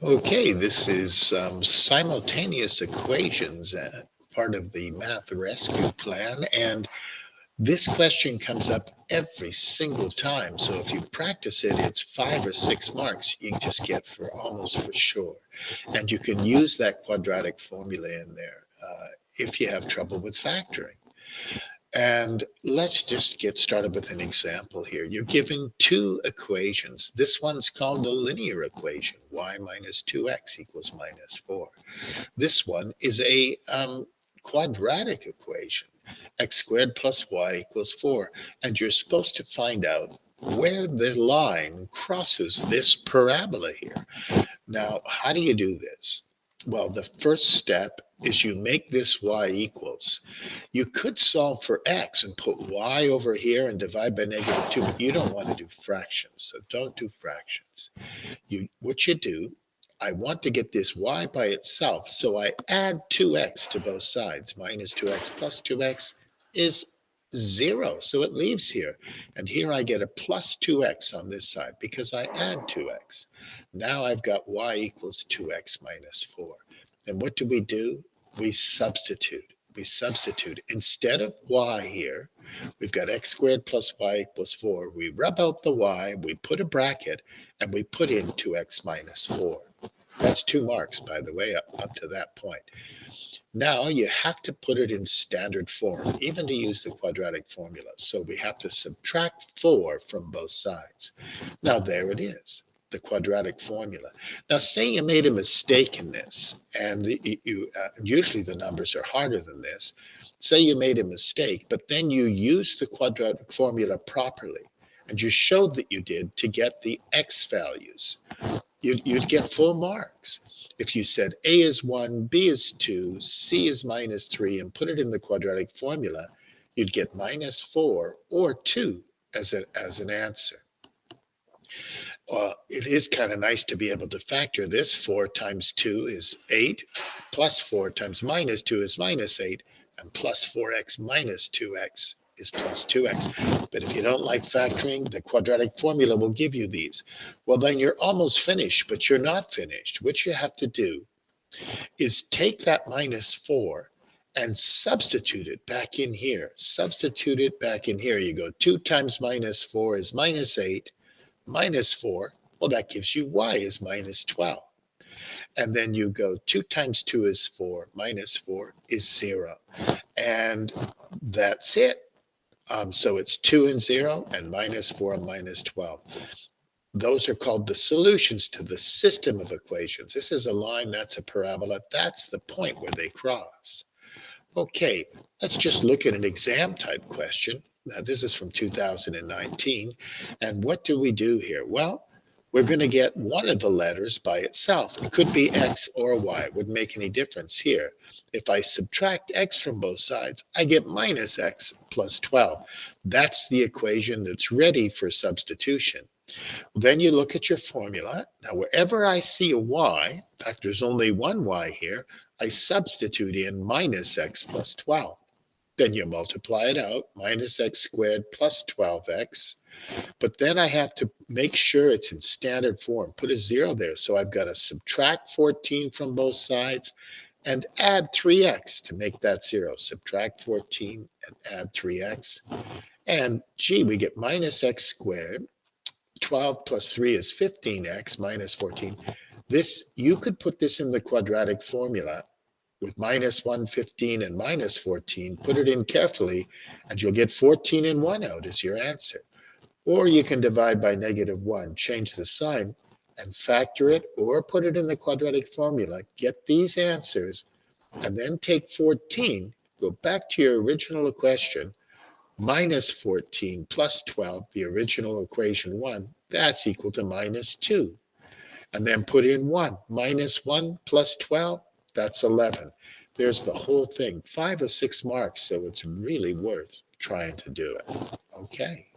Okay, this is simultaneous equations, part of the math rescue plan. And this question comes up every single time. So if you practice it, it's 5 or 6 marks you just get for almost for sure. And you can use that quadratic formula in there if you have trouble with factoring. And let's just get started with an example here. You're given two equations. This one's called a linear equation, y minus 2x equals minus 4. This one is a quadratic equation, x squared plus y equals 4. And you're supposed to find out where the line crosses this parabola here. Now, how do you do this? Well, the first step is you make this y equals. You could solve for x and put y over here and divide by -2, but you don't want to do fractions, so don't do fractions. What you do, I want to get this y by itself, so I add 2x to both sides. Minus 2x plus 2x is 0, so it leaves here. And here I get a plus 2x on this side because I add 2x. Now I've got y equals 2x minus 4. And what do? We substitute. We substitute. Instead of y here, we've got x squared plus y equals 4. We rub out the y, we put a bracket, and we put in 2x minus 4. That's 2 marks, by the way, up to that point. Now you have to put it in standard form, even to use the quadratic formula. So we have to subtract 4 from both sides. Now there it is, the quadratic formula. Now say you made a mistake in this, and usually the numbers are harder than this. Say you made a mistake, but then you used the quadratic formula properly, and you showed that you did to get the x values. You'd get full marks. If you said A is 1, B is 2, C is minus 3, and put it in the quadratic formula, you'd get minus 4 or 2 as an answer. It is kind of nice to be able to factor this. 4 times 2 is 8, plus 4 times minus 2 is minus 8, and plus 4x minus 2x is plus 2x. But if you don't like factoring, the quadratic formula will give you these. Well, then you're almost finished, but you're not finished. What you have to do is take that minus 4 and substitute it back in here. Substitute it back in here. You go 2 times minus 4 is minus 8, minus 4. Well, that gives you y is minus 12. And then you go 2 times 2 is 4, minus 4 is 0. And that's it. So it's 2 and 0, and minus 4 and minus 12. Those are called the solutions to the system of equations. This is a line, that's a parabola. That's the point where they cross. Okay, let's just look at an exam type question. Now, this is from 2019. And what do we do here? Well, we're going to get one of the letters by itself. It could be x or y. It wouldn't make any difference here. If I subtract x from both sides, I get minus x plus 12. That's the equation that's ready for substitution. Then you look at your formula. Now, wherever I see a y, in fact, there's only one y here, I substitute in minus x plus 12. Then you multiply it out, minus x squared plus 12x. But then I have to make sure it's in standard form. Put a 0 there. So I've got to subtract 14 from both sides and add 3x to make that 0. Subtract 14 and add 3x. And gee, we get minus x squared. 12 plus 3 is 15x minus 14. This, you could put this in the quadratic formula with minus 1, 15, and minus 14. Put it in carefully, and you'll get 14 and 1 out as your answer. Or you can divide by -1, change the sign, and factor it, or put it in the quadratic formula. Get these answers, and then take 14, go back to your original equation, minus 14 plus 12, the original equation 1, that's equal to minus 2. And then put in 1. Minus 1 plus 12, that's 11. There's the whole thing, 5 or 6 marks, so it's really worth trying to do it. Okay.